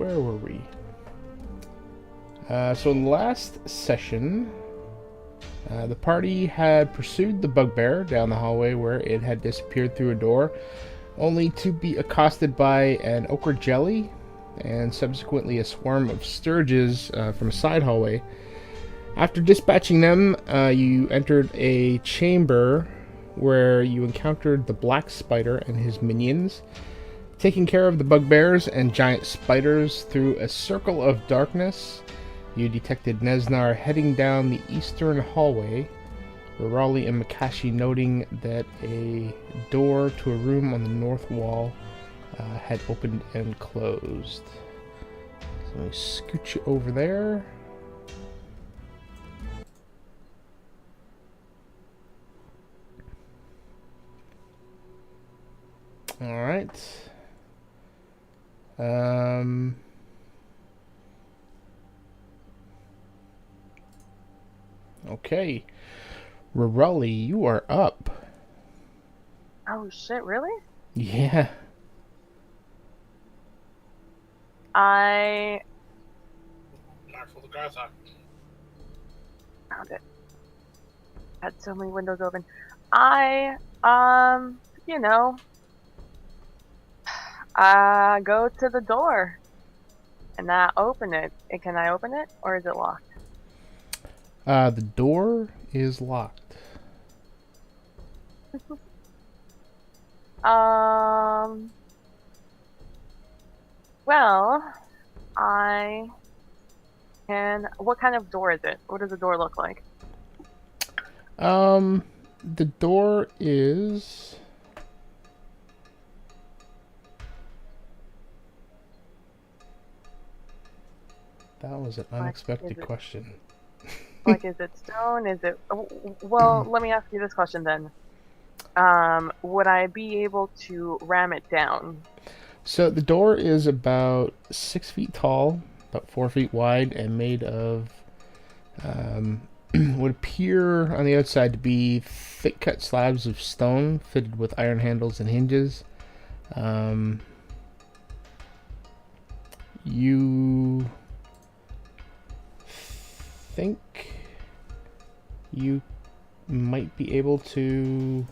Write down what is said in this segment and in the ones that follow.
where were we? So in the last session, the party had pursued the bugbear down the hallway where it had disappeared through a door, only to be accosted by an ochre jelly and subsequently a swarm of sturges from a side hallway. After dispatching them, you entered a chamber where you encountered the black spider and his minions. Taking care of the bugbears and giant spiders through a circle of darkness, you detected Nesnar heading down the eastern hallway, Rirali and Mikashi noting that a door to a room on the north wall had opened and closed. So let me scoot you over there. Alright. Okay. Rirali, you are up. Oh shit, really? Yeah. I Careful the grass out. found it. Had so many windows open. You know, go to the door and I open it. And can I open it or is it locked? The door is locked. Well, I can. What kind of door is it? What does the door look like? The door is... That was an unexpected question. Like, is it stone? Is it... Well, let me ask you this question then. Would I be able to ram it down? So the door is about 6 feet tall, about 4 feet wide, and made of would appear on the outside to be thick cut slabs of stone fitted with iron handles and hinges. You think you might be able to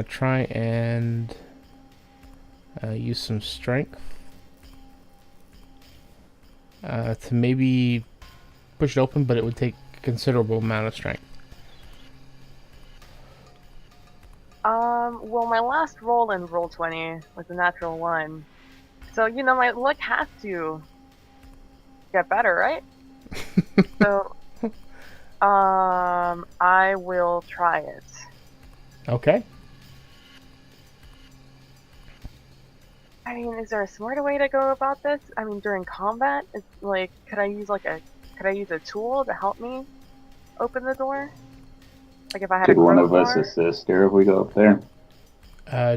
try and use some strength to maybe push it open, but it would take a considerable amount of strength. Well, my last roll in Roll20 was a natural 1. So, you know, my luck has to get better, right? So, I will try it. Okay. I mean, is there a smarter way to go about this? I mean, during combat, it's like, could I use a tool to help me open the door? Like if I had Could a one of us crowbar? assist her if we go up there?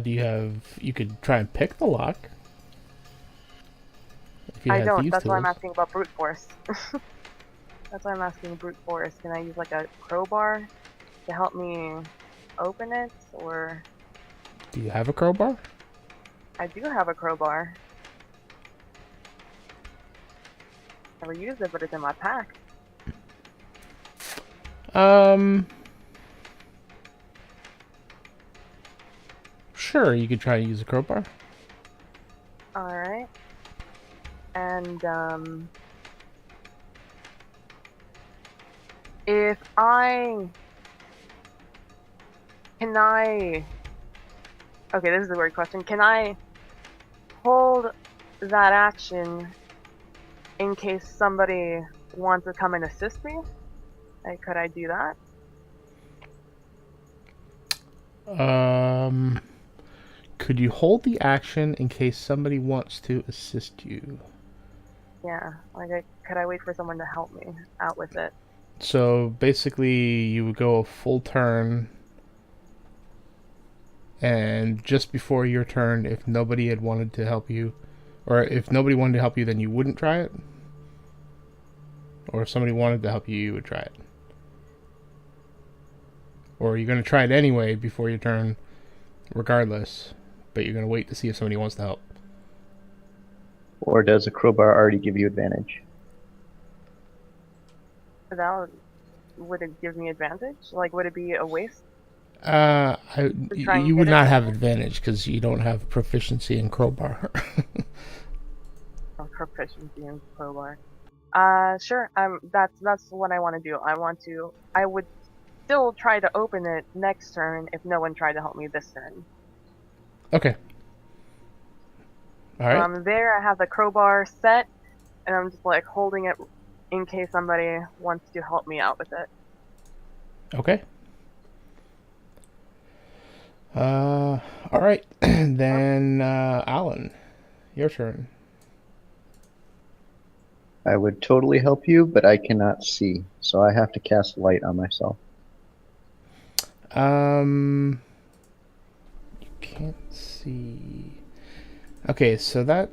You could try and pick the lock. If you I had don't. these That's why I'm tools. asking about brute force. That's why I'm asking brute force. Can I use like a crowbar to help me open it, or? Do you have a crowbar? I do have a crowbar. Never used it, but it's in my pack. Sure, you could try and use a crowbar. Alright. And, okay, this is a weird question. Can I hold that action in case somebody wants to come and assist me? Like, could I do that? Could you hold the action in case somebody wants to assist you? Yeah, like, could I wait for someone to help me out with it? So basically, you would go a full turn, and just before your turn, if nobody had wanted to help you, or if nobody wanted to help you, then you wouldn't try it? Or if somebody wanted to help you, you would try it? Or you're going to try it anyway before your turn, regardless, but you're going to wait to see if somebody wants to help? Or does a crowbar already give you advantage? Would it give me advantage? Like, would it be a waste? You would not have advantage because you don't have proficiency in crowbar. Proficiency in crowbar. Sure. That's what I want to do. I would still try to open it next turn if no one tried to help me this turn. Okay. All right. There I have the crowbar set, and I'm just like holding it in case somebody wants to help me out with it. Okay. All right. Then, Ahlen, your turn. I would totally help you, but I cannot see, so I have to cast light on myself. You can't see. Okay, so that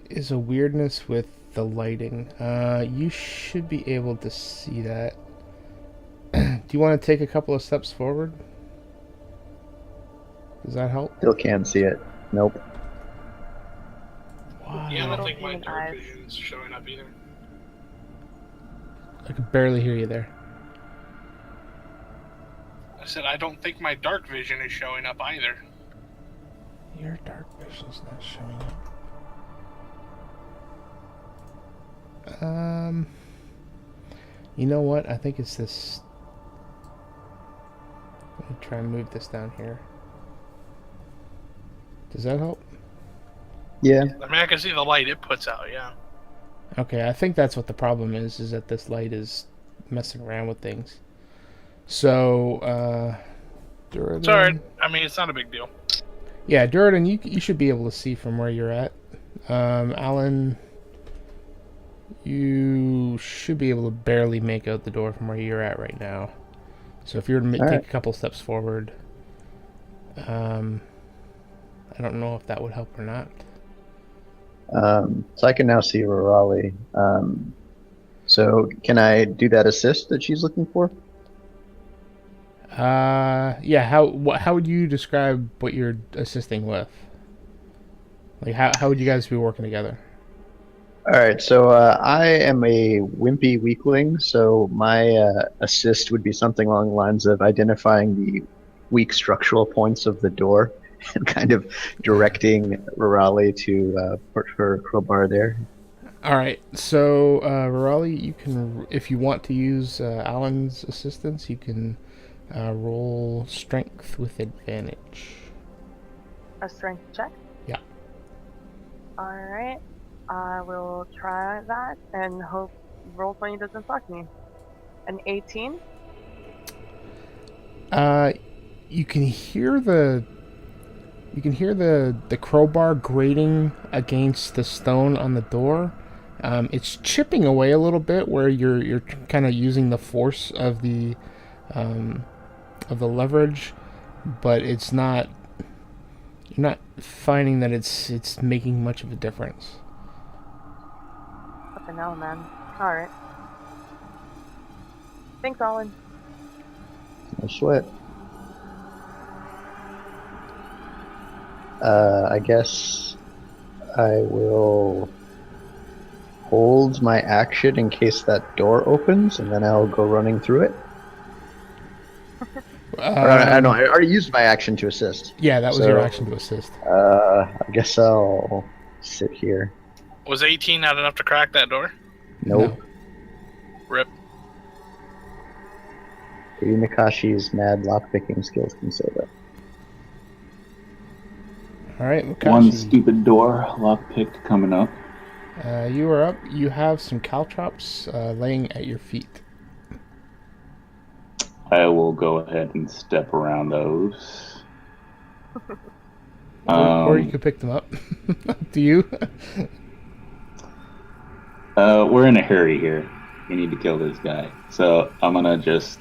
is a weirdness with the lighting. You should be able to see that. Do you want to take a couple of steps forward? Does that help? Still can't see it. Nope. Wow. Yeah, I don't Little think my human dark eyes. vision's showing up either. I can barely hear you there. I said I don't think my dark vision is showing up either. Your dark vision's not showing up. You know what? I think it's this. Let me try and move this down here. Does that help? Yeah. I mean, I can see the light it puts out, yeah. Okay, I think that's what the problem is that this light is messing around with things. So, Duradin... It's alright. I mean, it's not a big deal. Yeah, Duradin, you should be able to see from where you're at. Ahlen, you should be able to barely make out the door from where you're at right now. So if you were to take a couple steps forward, I don't know if that would help or not. So I can now see Rirali. So can I do that assist that she's looking for? Yeah. How would you describe what you're assisting with? Like how would you guys be working together? All right. So I am a wimpy weakling. So my assist would be something along the lines of identifying the weak structural points of the door and kind of directing Rirali to put her crowbar there. All right. So Rirali, you can, if you want to use Ahlen's assistance, you can roll strength with advantage. A strength check? Yeah. Alright. I will try that and hope Roll20 doesn't fuck me. An 18? You can hear the crowbar grating against the stone on the door. It's chipping away a little bit where you're kind of using the force of the leverage, but it's not. You're not finding that it's making much of a difference. What the hell, man? Alright. Thanks, Ahlen. No sweat. I guess I will hold my action in case that door opens, and then I'll go running through it. I know. I already used my action to assist. Yeah, that was your action to assist. I guess I'll sit here. Was 18 not enough to crack that door? Nope. No. Rip. Maybe Mikashi's mad lockpicking skills can say that. All right, Mikashi. One stupid door lockpicked coming up. You are up. You have some caltrops laying at your feet. I will go ahead and step around those. Or you could pick them up. Do you? We're in a hurry here. We need to kill this guy. So I'm gonna just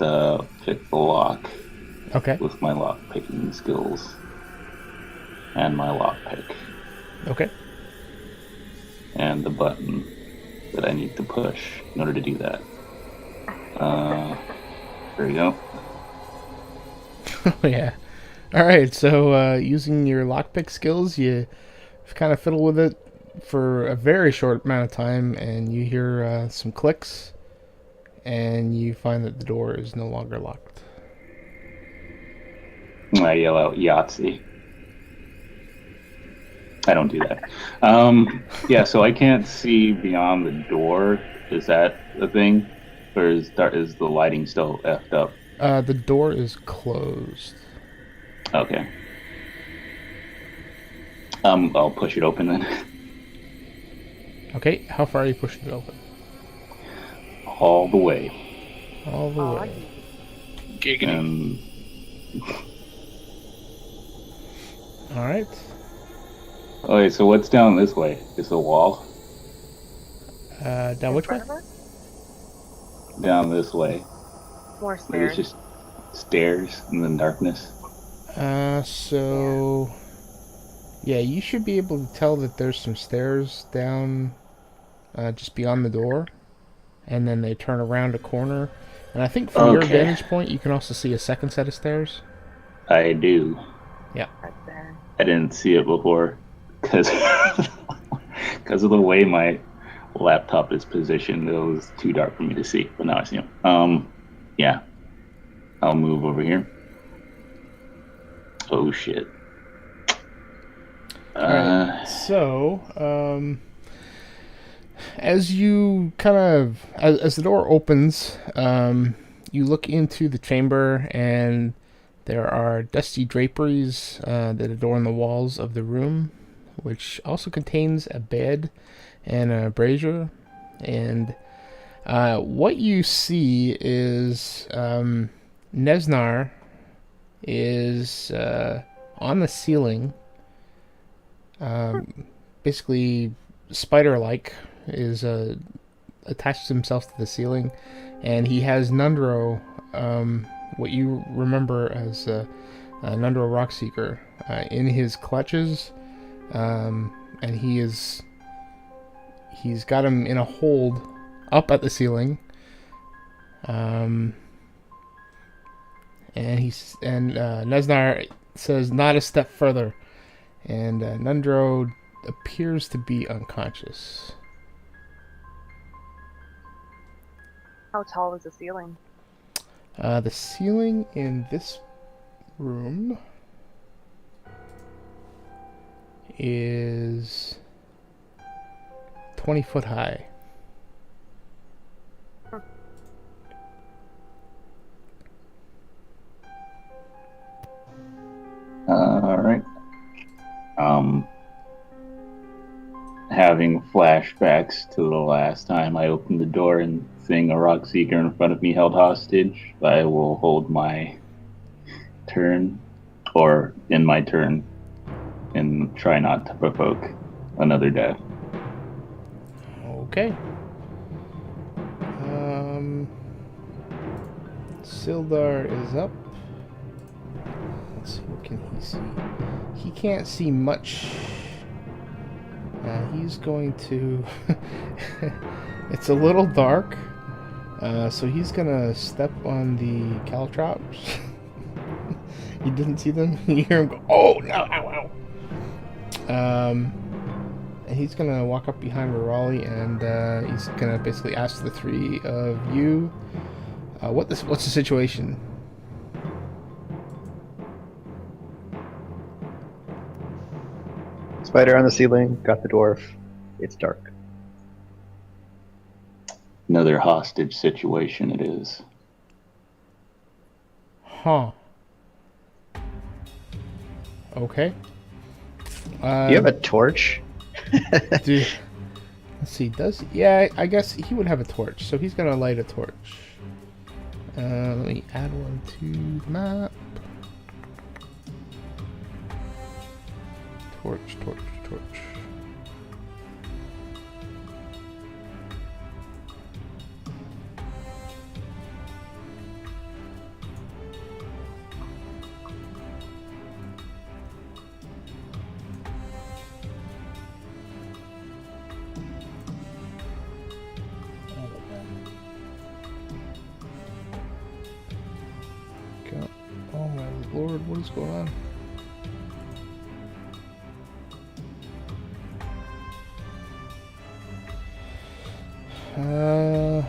pick the lock. Okay. With my lock picking skills. And my lockpick. Okay. And the button that I need to push in order to do that. There you go. Oh, yeah. All right, so using your lockpick skills, you kind of fiddle with it for a very short amount of time, and you hear some clicks, and you find that the door is no longer locked. I yell out Yahtzee. I don't do that. Yeah, so I can't see beyond the door. Is that a thing? Or is the lighting still effed up? The door is closed. Okay. I'll push it open then. Okay, how far are you pushing it open? All the way. All the Aw, way. Giggity. Alright. Okay, so what's down this way? Is the wall? Down which way? Down this way. More Like stairs. it's just stairs and then darkness. So... Yeah, you should be able to tell that there's some stairs down just beyond the door. And then they turn around a corner. And I think from your Okay. vantage point, you can also see a second set of stairs. I do. Yeah. Right there. I didn't see it before because of the way my laptop is positioned. It was too dark for me to see, but now I see them. Yeah. I'll move over here. Oh shit. Alright, so, as you kind of, as the door opens, you look into the chamber, and there are dusty draperies that adorn the walls of the room, which also contains a bed and a brazier. And what you see is Nesnar is on the ceiling, basically spider-like, is attached himself to the ceiling, and he has Nundro, what you remember as Nundro Rockseeker, in his clutches, and he's got him in a hold up at the ceiling, and Nesnar says, "Not a step further," and Nundro appears to be unconscious. How tall is the ceiling? The ceiling in this room is 20 foot high. All right. Having flashbacks to the last time I opened the door and seeing a Rockseeker in front of me held hostage, I will hold my turn, or in my turn, and try not to provoke another death. Okay. Sildar is up. Let's see, what can he see? He can't see much. He's going to... It's a little dark, so he's gonna step on the caltrops. You didn't see them? You hear him go, "Oh, no, ow, ow." And he's gonna walk up behind Rirali, and he's gonna basically ask the three of you, what's the situation? Spider on the ceiling, got the dwarf. It's dark. Another hostage situation it is. Huh. Okay. Do you have a torch? Dude, let's see. Yeah? I guess he would have a torch, so he's gonna light a torch. Let me add one to the map. Torch. Oh my lord, what is going on? Let's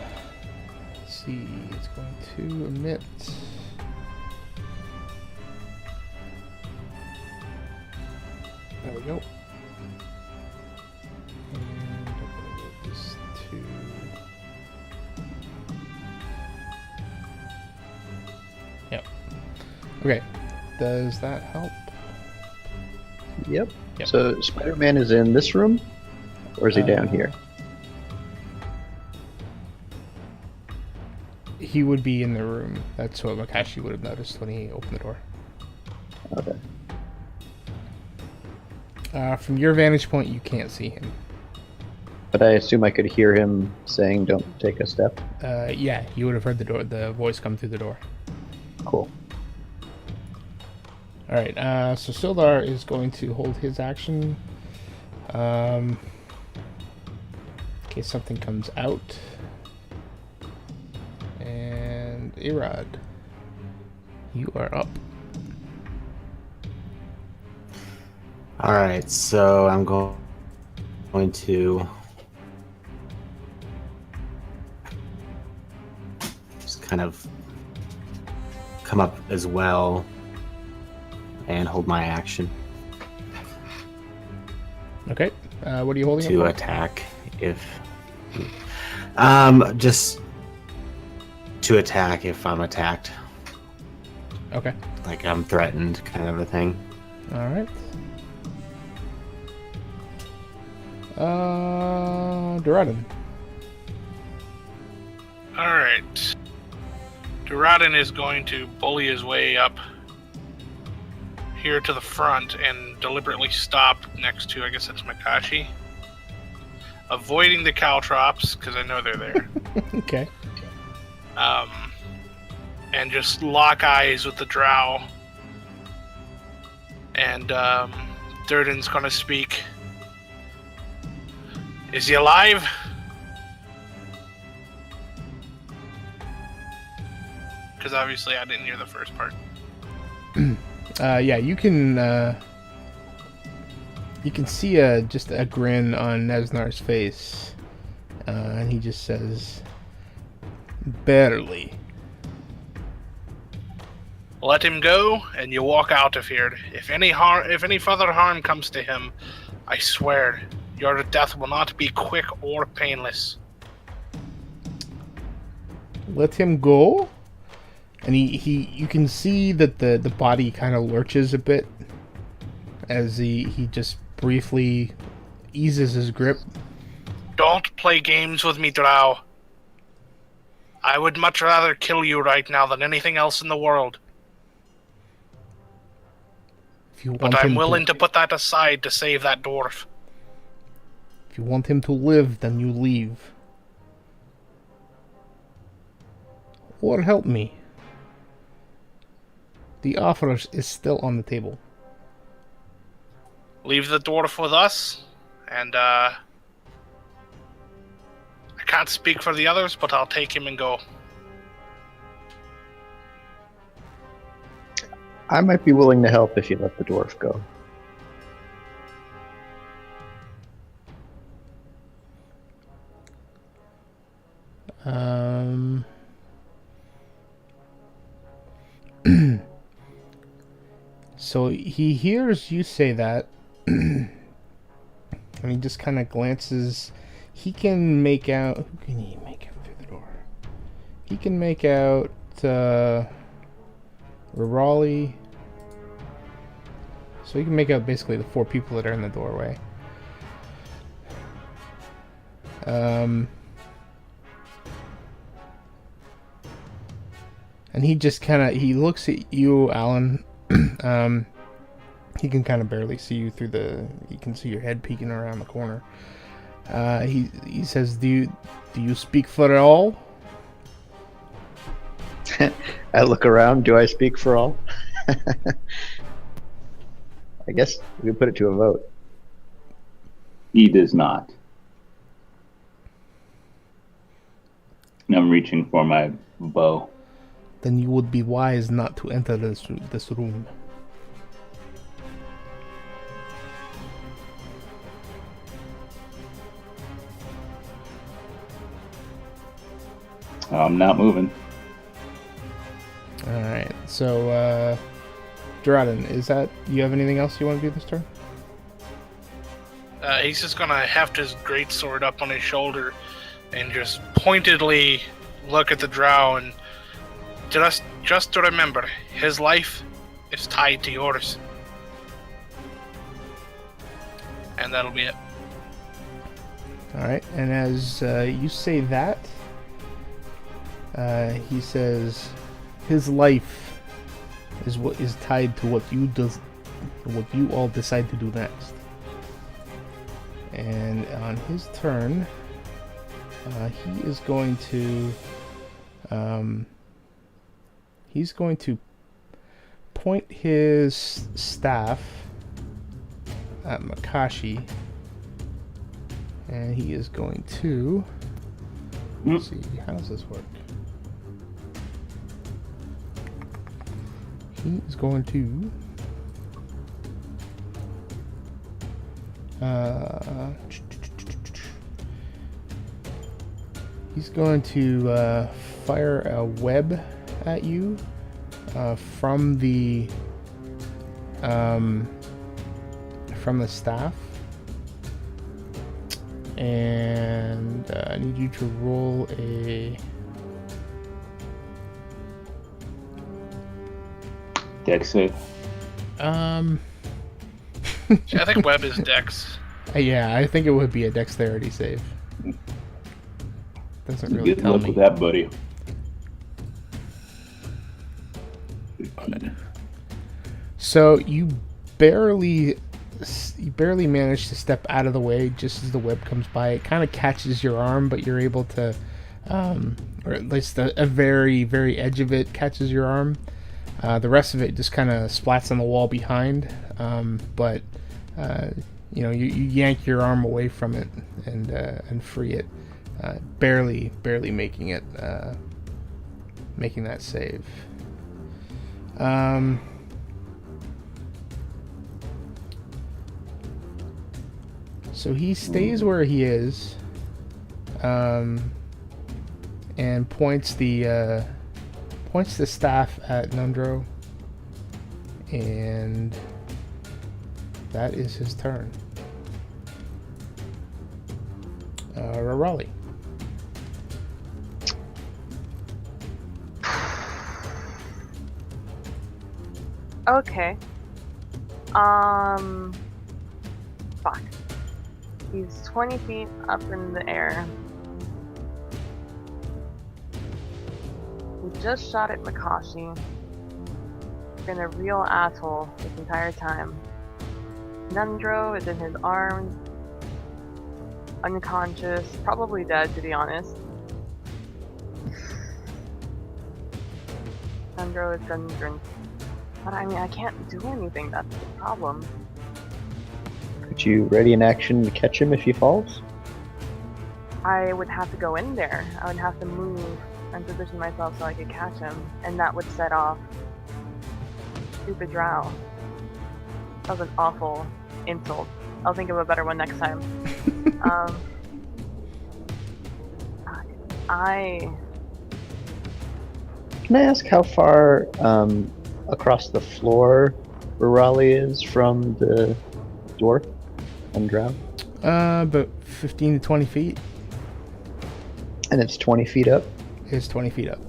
see. It's going to emit. There we go. And I'm going to move this to. Yep. Okay. Does that help? Yep. Yep. So Spider-Man is in this room, or is he down here? He would be in the room. That's what Mikashi would have noticed when he opened the door. Okay. From your vantage point, you can't see him. But I assume I could hear him saying, "Don't take a step." Yeah, you would have heard the voice come through the door. Cool. Alright, so Sildar is going to hold his action. In case something comes out. And Erod, you are up. Alright, so I'm going to just kind of come up as well and hold my action Okay, what are you holding to up for? attack if just to attack if I'm attacked, Okay, like I'm threatened kind of a thing. alright. Duradin. Alright. Duradin is going to bully his way up here to the front and deliberately stop next to, I guess that's Mikashi. Avoiding the caltrops, because I know they're there. Okay. And just lock eyes with the drow. And Duradin's gonna speak. Is he alive? Because obviously I didn't hear the first part. Yeah, you can see just a grin on Nesnar's face, and he just says, "Barely." Let him go, and you walk out of here. If any further harm comes to him, I swear your death will not be quick or painless. Let him go. And you can see that the body kind of lurches a bit as he just briefly eases his grip. Don't play games with me, Drow. I would much rather kill you right now than anything else in the world. If you want But I'm him willing to put that aside to save that dwarf. If you want him to live, then you leave. Or help me. The offer is still on the table. Leave the dwarf with us, and I can't speak for the others, but I'll take him and go. I might be willing to help if you let the dwarf go. So he hears you say that, and he just kind of glances. He can make out. Who can he make out through the door? He can make out Rirali. So he can make out basically the 4 people that are in the doorway. And he just he looks at you, Ahlen. He can kind of barely see you through you can see your head peeking around the corner. He says, do you speak for all? I look around. Do I speak for all? I guess we could put it to a vote. He does not. I'm reaching for my bow. Then you would be wise not to enter this room. I'm not moving. Alright, so, Duradin, you have anything else you want to do this turn? He's just gonna heft his greatsword up on his shoulder and just pointedly look at the drow and just to remember, his life is tied to yours. And that'll be it. Alright, and as you say that, he says his life is what is tied to what you all decide to do next. And on his turn, he is going to point his staff at Mikashi, and he is going to let's see, how does this work? He is going to fire a web at you from the staff, and I need you to roll a Dex save. I think web is dex. Yeah, I think it would be a dexterity save. Doesn't really Good tell luck me. with that, buddy. So you barely manage to step out of the way just as the web comes by. It kind of catches your arm, but you're able to, or at least a very, very edge of it catches your arm. The rest of it just kind of splats on the wall behind, but you yank your arm away from it and free it, barely making that save. So he stays where he is, and points the staff at Nundro, and that is his turn. Rirali. Okay. Fuck. He's 20 feet up in the air. He just shot at Mikashi. Been a real asshole this entire time. Nundro is in his arms. Unconscious. Probably dead, to be honest. Nundro is Gundren. But I mean, I can't do anything, that's the problem. Could you ready an action to catch him if he falls? I would have to go in there. I would have to move and position myself so I could catch him, and that would set off stupid drow. That was an awful insult. I'll think of a better one next time. Can I ask how far across the floor Rirali is from the dwarf and drow? About 15 to 20 feet. And it's 20 feet up? It's 20 feet up.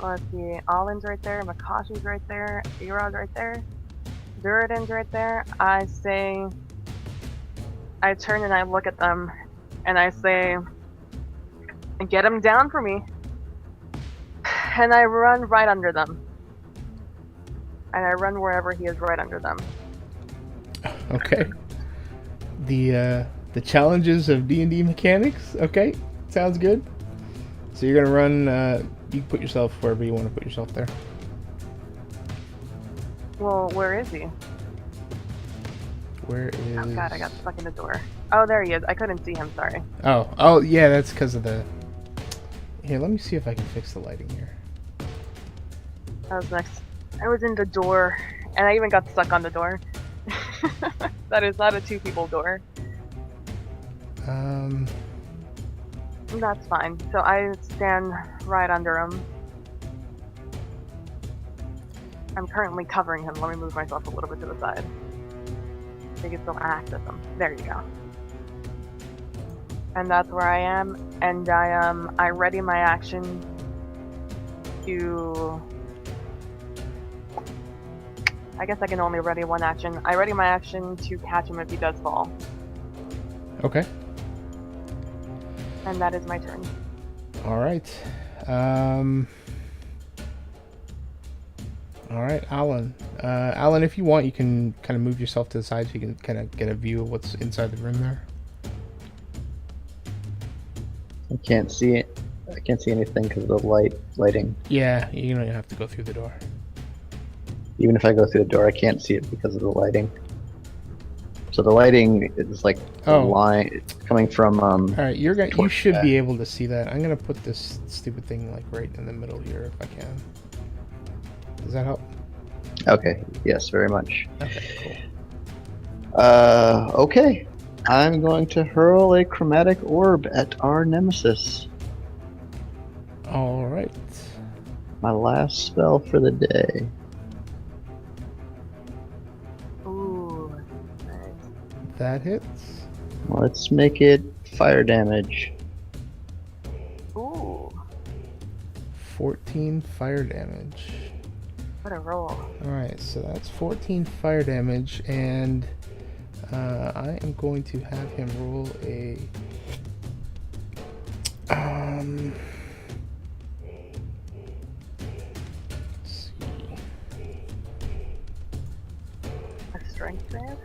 Let's see. Ahlen's right there. Mikashi's right there. Erod's right there. Duradin's right there. I turn and I look at them, and I say, "Get him down for me." And I run right under them. And I run wherever he is, right under them. Okay. The challenges of D&D mechanics. Okay, sounds good. So you're gonna run. You can put yourself wherever you want to put yourself there. Well, where is he? Where is? Oh god, I got stuck in the door. Oh, there he is. I couldn't see him. Sorry. Oh, yeah. That's because of the. Here, let me see if I can fix the lighting here. That was next. I was in the door, and I even got stuck on the door. That is not a two-people door. That's fine. So I stand right under him. I'm currently covering him. Let me move myself a little bit to the side. So you can still access him. There you go. And that's where I am. And I ready my action to... I guess I can only ready one action. I ready my action to catch him if he does fall. Okay. And that is my turn. All right. All right, Ahlen. Ahlen, if you want, you can kind of move yourself to the side so you can kind of get a view of what's inside the room there. I can't see it. I can't see anything because of the lighting. Yeah, you don't have to go through the door. Even if I go through the door, I can't see it because of the lighting. So the lighting is like a line it's coming from. All right, you should be able to see that. I'm gonna put this stupid thing like right in the middle here if I can. Does that help? Okay. Yes, very much. Okay, cool. Okay. I'm going to hurl a chromatic orb at our nemesis. All right. My last spell for the day. Ooh. Nice. That hits. Let's make it fire damage. Ooh. 14 fire damage. What a roll. Alright, so that's 14 fire damage, and I am going to have him roll a... let's see. A strength save?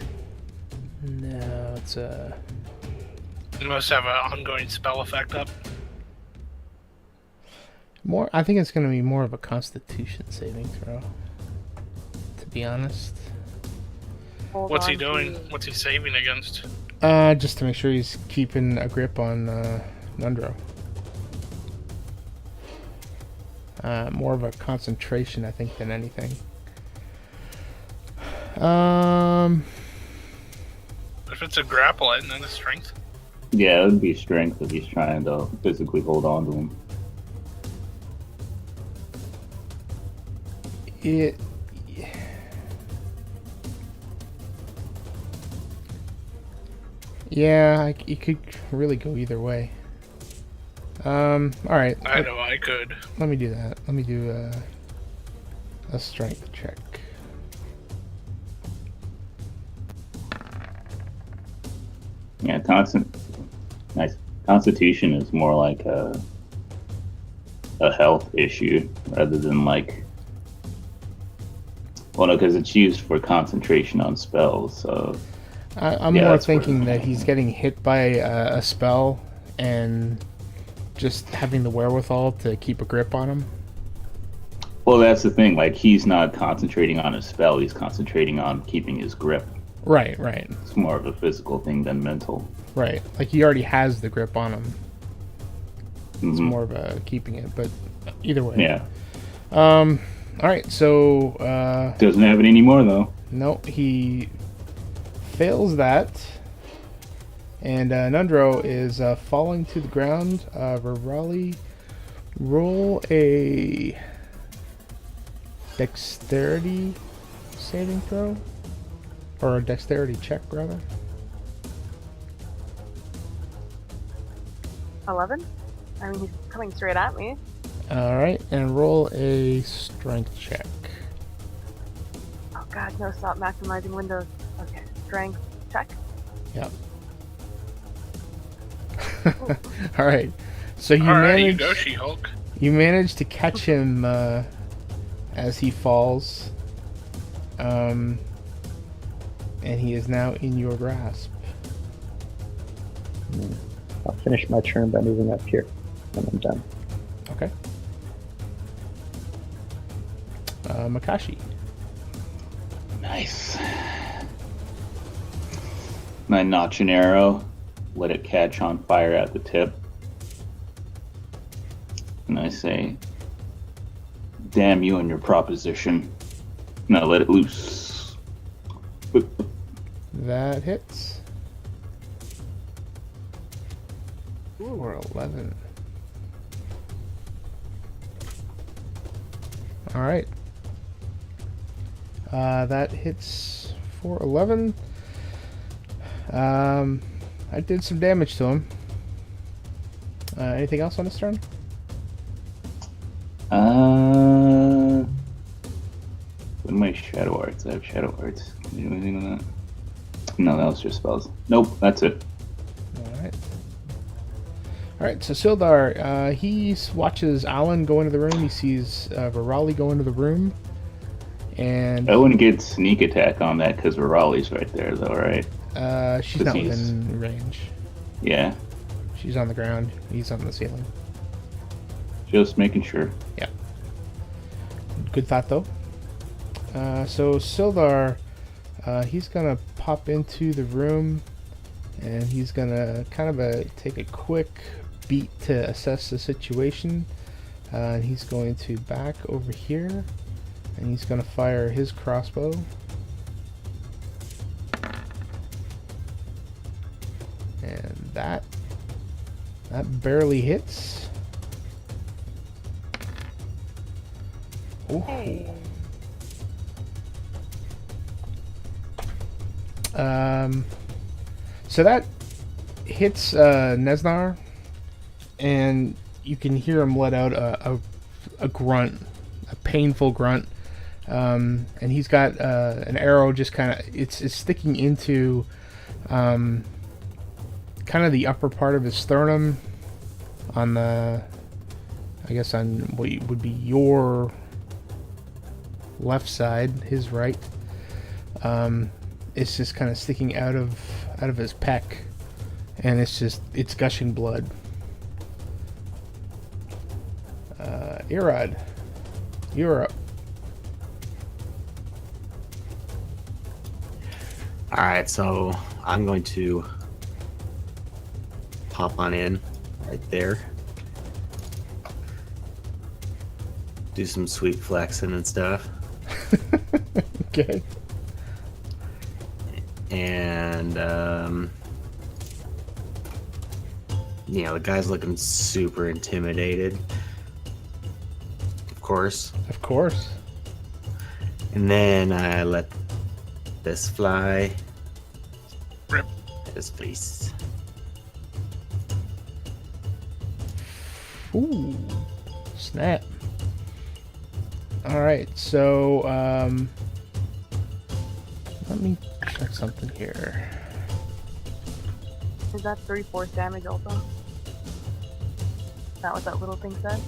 No, it's a... You must have an ongoing spell effect up. I think it's going to be more of a Constitution saving throw, to be honest. What's he doing? What's he saving against? Just to make sure he's keeping a grip on Nundro. More of a concentration, I think, than anything. If it's a grapple, isn't that a strength? Yeah, it would be strength if he's trying to physically hold on to him. Yeah, it could really go either way. Alright. I know I could. Let me do that. Let me do a strength check. Yeah, nice. Constitution is more like a health issue rather than like... Well, no, because it's used for concentration on spells, so... I'm more thinking that he's getting hit by a spell and just having the wherewithal to keep a grip on him. Well, that's the thing. Like, he's not concentrating on his spell. He's concentrating on keeping his grip. Right. It's more of a physical thing than mental. Right. Like, he already has the grip on him. Mm-hmm. It's more of a keeping it, but either way. Yeah. Alright, so... doesn't have it anymore, though. No, he fails that. And Nundro is falling to the ground. Rirali, roll a dexterity saving throw? Or a dexterity check, rather. 11? I mean, he's coming straight at me. Alright, and roll a strength check. Oh god, no, stop maximizing windows. Okay, strength check. Yep. Alright, so you Alright, manage... you go, She-Hulk. You manage to catch him as he falls. And he is now in your grasp. I'll finish my turn by moving up here when I'm done. Okay. Mikashi. Nice. And I notch an arrow, let it catch on fire at the tip. And I say, damn you and your proposition. And I let it loose. That hits. For 11. All right. That hits for 11. I did some damage to him. Anything else on this turn? What are my shadow arts? I have shadow arts. Can you do anything on that? No, that was just spells. Nope, that's it. Alright. Alright, so Sildar, he watches Ahlen go into the room. He sees Rirali go into the room. And I wouldn't get sneak attack on that because Rirali's right there, though, right? she's not within range. Yeah. She's on the ground. He's on the ceiling. Just making sure. Yeah. Good thought, though. So Sildar, he's gonna pop into the room, and he's gonna kind of take a quick beat to assess the situation. And he's going to back over here, and he's gonna fire his crossbow. And that barely hits. Ooh. Hey. So that hits Nesnar, and you can hear him let out a grunt, a painful grunt, and he's got an arrow just kind of it's sticking into kind of the upper part of his sternum, on the, I guess on what would be your left side, his right. It's just kind of sticking out of his pec, and it's gushing blood. Erod, you're up. Alright, so I'm going to pop on in right there. Do some sweet flexing and stuff. Okay. And, you know, the guy's looking super intimidated. Of course. Of course. And then I let this fly. Rip. At his face. Ooh. Snap. Alright, so, let me check something here. Is that 3/4 damage also? Is that what that little thing said?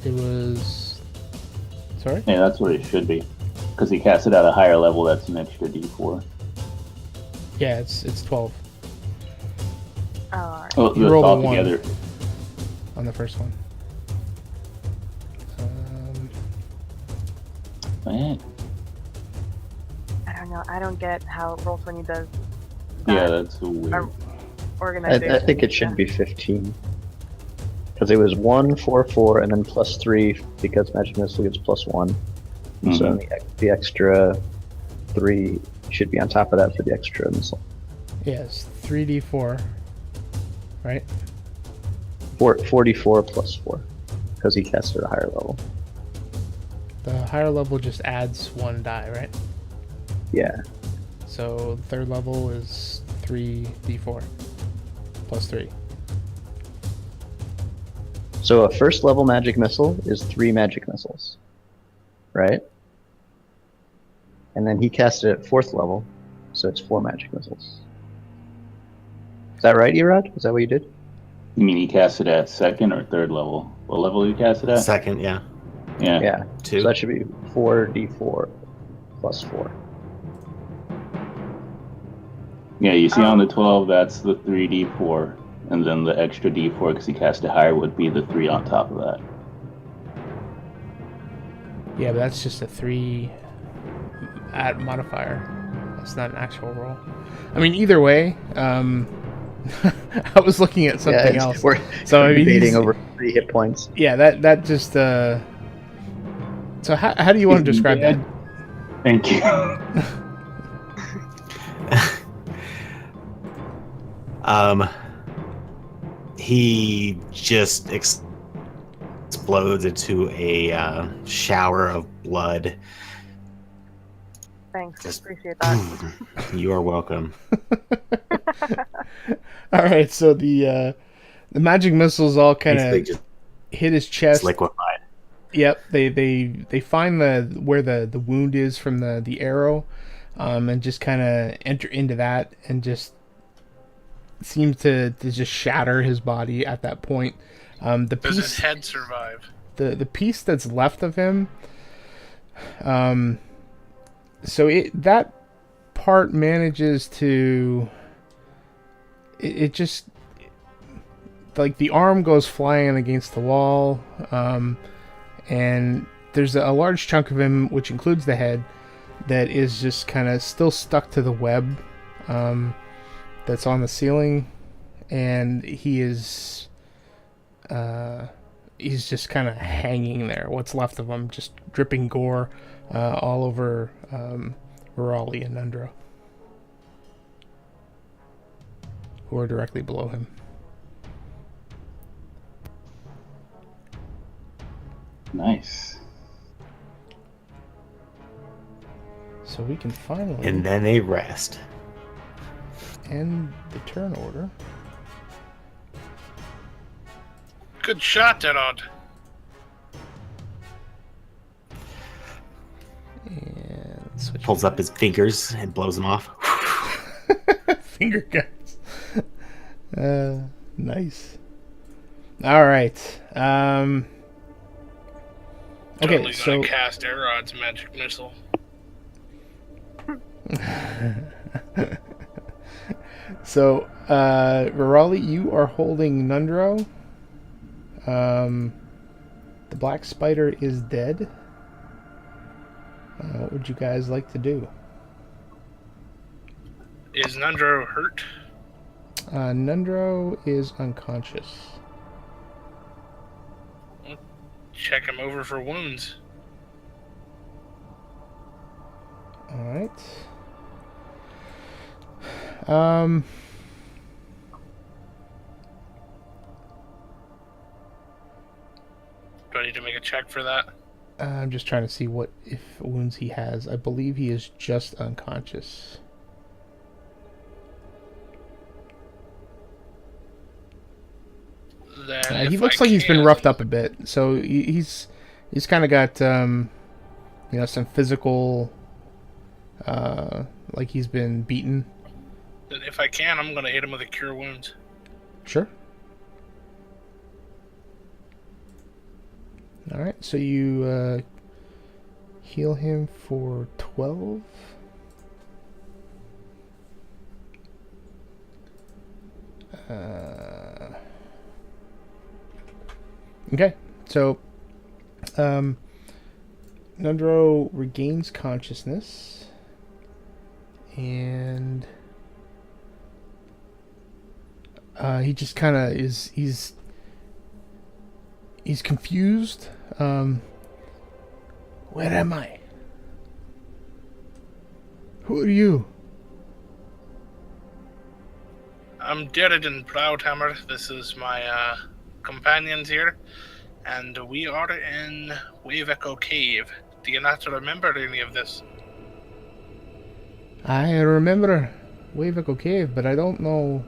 It was... Sorry? Yeah, that's what it should be. Because he cast it at a higher level, that's an extra d4. Yeah, it's 12 Oh, alright. Oh, You that's rolled a all one. together. on the first one. Man. I don't know. I don't get how Roll20 does Yeah, that that's so weird. organization. I think it should be 15. Because it was 1, 4, 4, and then +3 because Magic Missile gets +1. So the extra 3 should be on top of that for the extra missile. Yes, 3d4. Right? 44 +4. Because he cast at a higher level. The higher level just adds 1 die, right? Yeah. So the third level is 3d4 plus 3. So a first level magic missile is 3 magic missiles. Right? And then he cast it at 4th level, so it's 4 magic missiles. Is that right, Erod? Is that what you did? You mean he cast it at 2nd or 3rd level? What level did he cast it at? Second, yeah. Yeah. Yeah. 2. So that should be 4d4 plus 4. Yeah, you see on the 12, that's the 3d4. And then the extra d4, because he cast it higher, would be the 3 on top of that. Yeah, but that's just a 3 add modifier. That's not an actual roll. I mean, either way, I was looking at something else. We're debating over 3 hit points. Yeah, that just So how do you want to describe that? Thank you. he just explodes into a shower of blood. Thanks. Just Appreciate that. You are welcome. All right, so the magic missiles all kind Basically of just hit his chest. liquefied. Yep, they find where the wound is from the arrow, and just kind of enter into that and just seems to just shatter his body at that point. The Does his piece head survive? the piece that's left of him, so that part manages to it just like the arm goes flying against the wall, and there's a large chunk of him, which includes the head, that is just kind of still stuck to the web that's on the ceiling, and he's just kind of hanging there. What's left of him, just dripping gore all over Rirali and Nundro, who are directly below him. Nice. So we can finally And then they rest. end the turn order. Good shot, Erod. And switch Pulls up his fingers and blows them off. finger guns. Nice. All right. Okay, Totally so gonna cast Erod's magic missile. so Rirali, you are holding Nundro. The black spider is dead. What would you guys like to do? Is Nundro hurt? Nundro is unconscious. Check him over for wounds. All right. Do I need to make a check for that? I'm just trying to see what if wounds he has. I believe he is just unconscious. Then He if looks I like he's been can- roughed up a bit, so he's kind of got some physical, like he's been beaten. Then if I can, I'm gonna hit him with a cure wounds. Sure. All right, so you heal him for 12. Okay, so Nundro regains consciousness, and he just kind of he's confused. Where am I? Who are you? I'm Duradin Proudhammer. This is my companions here, and we are in Wave Echo Cave. Do you not remember any of this? I remember Wave Echo Cave, but I don't know.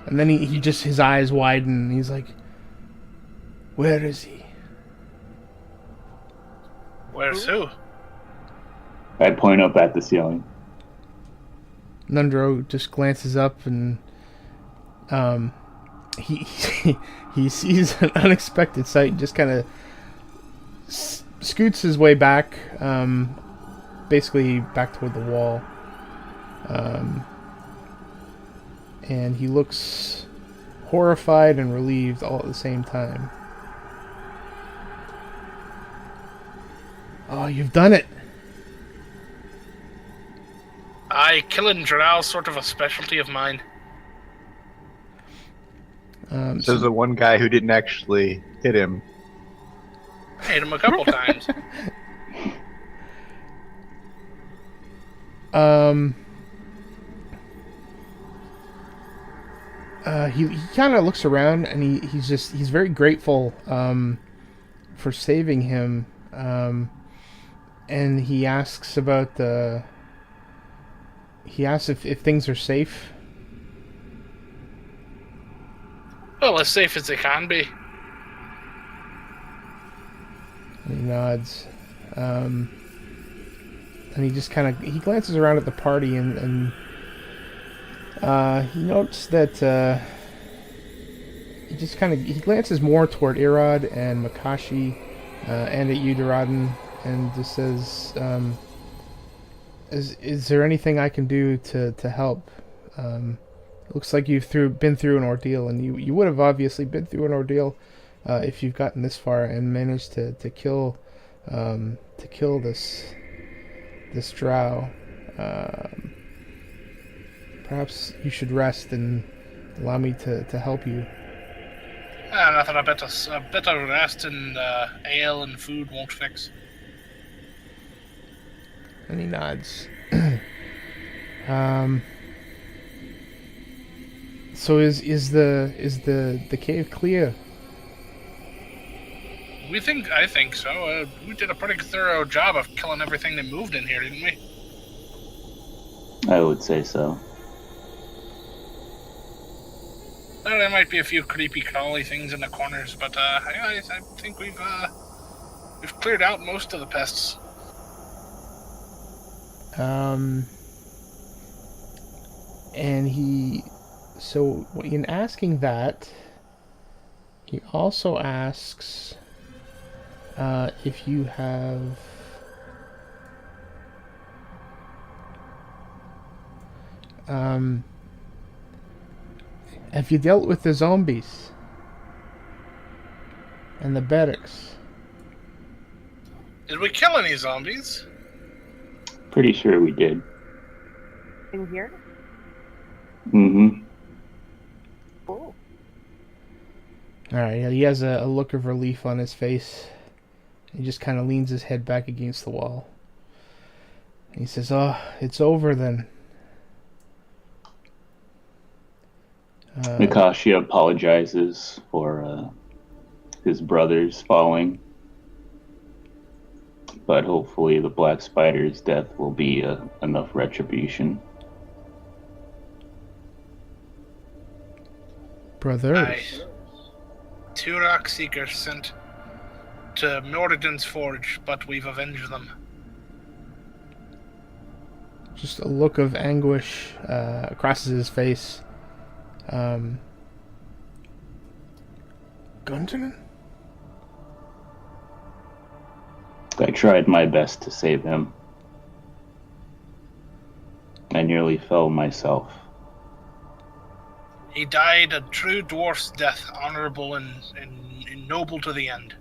And then he just, his eyes widen, and he's like, where is he? Where's who? I point up at the ceiling. Nundro just glances up, and he he sees an unexpected sight and just kind of scoots his way back, basically back toward the wall. And he looks horrified and relieved all at the same time. Oh, you've done it! Killing Drow sort of a specialty of mine. Says the one guy who didn't actually hit him. I hit him a couple times. he kind of looks around and he's very grateful for saving him, and he asks about he asks if things are safe. Well, as safe as they can be. And he nods, and he just he glances around at the party and he notes that he glances more toward Erod and Mikashi and at you, Duradin, and just says, "Is there anything I can do to help? Looks like you've been through an ordeal, and you would have obviously been through an ordeal if you've gotten this far and managed to kill this drow. Perhaps you should rest and allow me to help you." Nothing a bit of rest and ale and food won't fix. And he nods. So is the cave clear? I think so. We did a pretty thorough job of killing everything that moved in here, didn't we? I would say so. Well, there might be a few creepy crawly things in the corners, but I think we've cleared out most of the pests. And so in asking that, he also asks if you have you dealt with the zombies and the barracks? Did we kill any zombies? Pretty sure we did. In here? Mm-hmm. Cool. Alright, he has a look of relief on his face. He just kind of leans his head back against the wall. And he says, "Oh, it's over then." Mikashi apologizes for his brothers falling, but hopefully the Black Spider's death will be enough retribution. Brothers? Two Rockseekers sent to Moradin's forge, but we've avenged them. Just a look of anguish crosses his face. Gunterman? I tried my best to save him. I nearly fell myself. He died a true dwarf's death, honorable and noble to the end.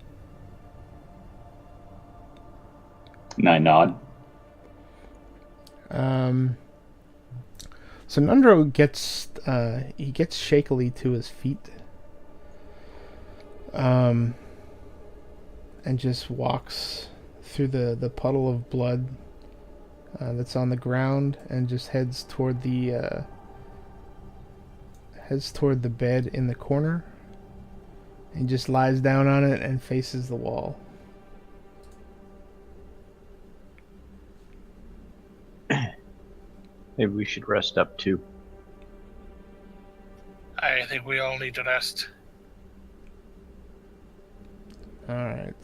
And I nod. So Nundro gets shakily to his feet, and just walks through the puddle of blood that's on the ground, and just heads toward the bed in the corner. He just lies down on it and faces the wall. Maybe we should rest up too. I think we all need to rest. Alright.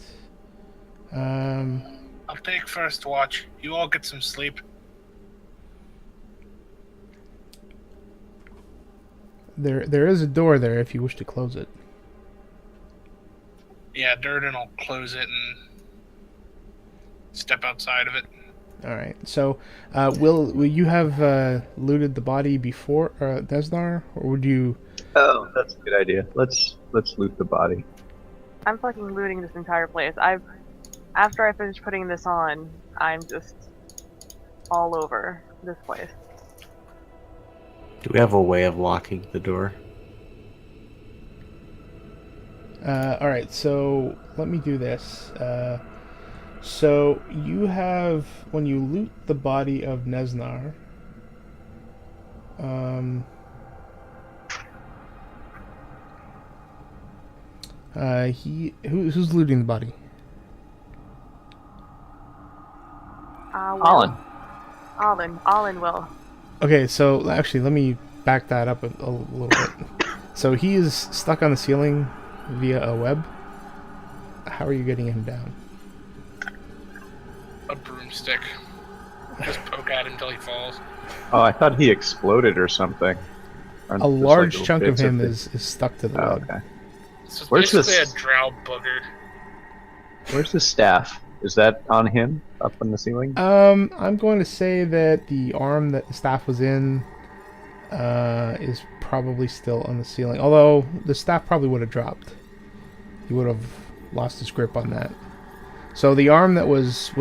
I'll take first watch. You all get some sleep. There is a door there if you wish to close it. Yeah, Duradin will close it and step outside of it. All right. So, will you have looted the body before Desnar, or would you? Oh, that's a good idea. Let's loot the body. I'm fucking looting this entire place. After I finish putting this on, I'm just all over this place. Do we have a way of locking the door? All right. So let me do this. So you have, when you loot the body of Nesnar, Who's looting the body? Ahlen will. Okay, so actually, let me back that up a little bit. So he is stuck on the ceiling via a web. How are you getting him down? A broomstick. Just poke at him till he falls. Oh, I thought he exploded or something. Aren't A just, large little chunk of bits him the- is stuck to the Oh, web. okay. So it's Where's basically this- a drow booger. Where's the staff? Is that on him up on the ceiling? I'm going to say that the arm that the staff was in is probably still on the ceiling. Although the staff probably would have dropped. He would have lost his grip on that. So the arm that was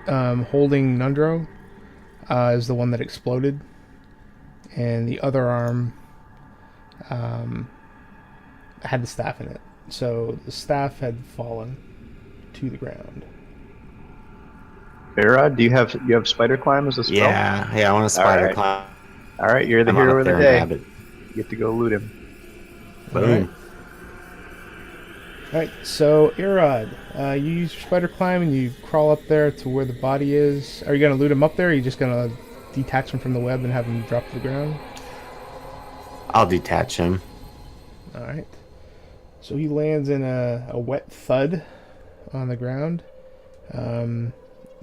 holding Nundro is the one that exploded, and the other arm had the staff in it. So the staff had fallen to the ground. Erod, do you have spider climb as a spell? Yeah, I want to spider Alright. climb. All right, you're the I'm on hero up of the there day. and grab it. You get to go loot him. Boom. Alright, so Erod, you use your spider climb and you crawl up there to where the body is. Are you going to loot him up there, or are you just going to detach him from the web and have him drop to the ground? I'll detach him. Alright. So he lands in a wet thud on the ground.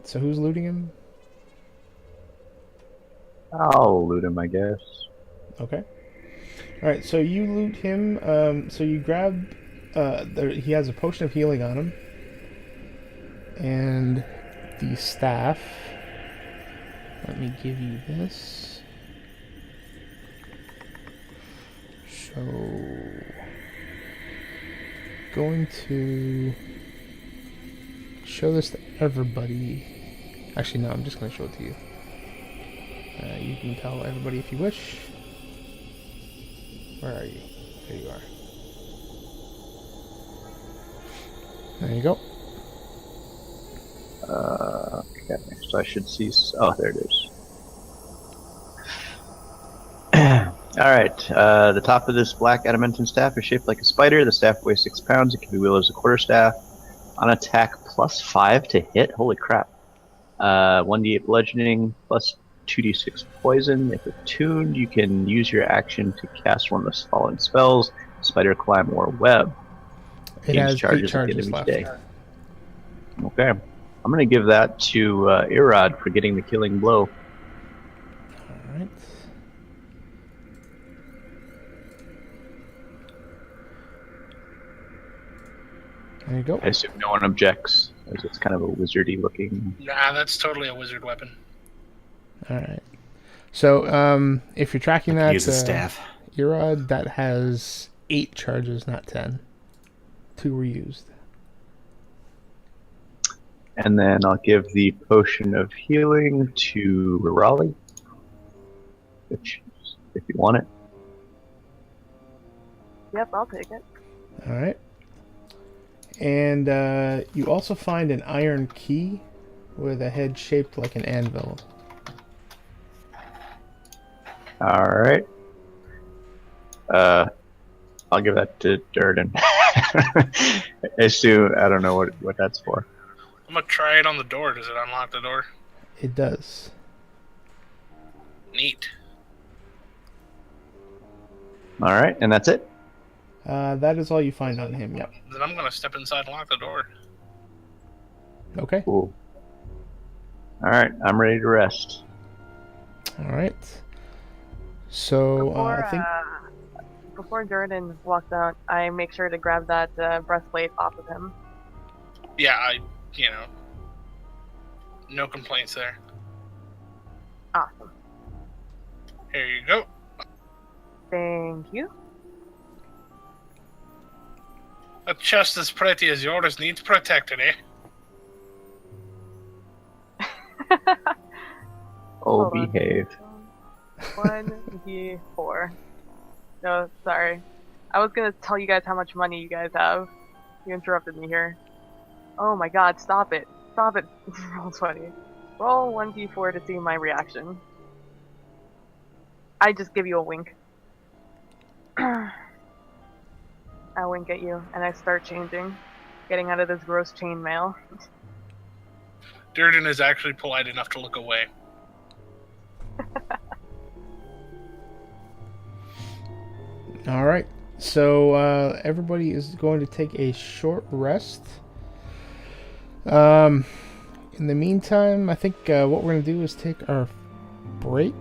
So who's looting him? I'll loot him, I guess. Okay. Alright, so you loot him. So you grab... he has a potion of healing on him. And the staff. Let me give you this. So... going to show this to everybody. Actually, no, I'm just going to show it to you. You can tell everybody if you wish. Where are you? There you are. There you go. Okay, so I should see. Oh, there it is. All right. The top of this black adamantine staff is shaped like a spider. The staff weighs 6 pounds. It can be wielded as a quarterstaff. On attack, +5 to hit. Holy crap! 1d8 bludgeoning plus 2d6 poison. If attuned, you can use your action to cast one of the following spells: Spider Climb or Web. It Gains has 8 charges at the end charges of each left. day. Okay. I'm going to give that to Erod for getting the killing blow. Alright. There you go. I assume no one objects, as it's kind of a wizardy looking. Nah, that's totally a wizard weapon. Alright. So, if you're tracking that, Use the staff. Erod, that has 8 charges, not 10. 2 were used. And then I'll give the potion of healing to Rirali, if you want it. Yep, I'll take it. Alright. And you also find an iron key with a head shaped like an anvil. All right. I'll give that to Duradin. I assume I don't know what that's for. I'm gonna try it on the door. Does it unlock the door? It does. Neat. All right, and that's it. That is all you find on him, yep. Then I'm gonna step inside and lock the door. Okay. Cool. All right, I'm ready to rest. Alright. So, I think... Before Duradin walks out, I make sure to grab that breastplate off of him. Yeah, no complaints there. Awesome. Here you go. Thank you. A chest as pretty as yours needs protected, eh? Oh, Hold on. behave. 1d4. No, sorry. I was gonna tell you guys how much money you guys have. You interrupted me here. Oh my god, stop it. Stop it. Roll 20. Roll 1d4 to see my reaction. I just give you a wink. I wink at you, and I start changing, getting out of this gross chainmail. Duradin is actually polite enough to look away. All right. So everybody is going to take a short rest. In the meantime, I think what we're going to do is take our break.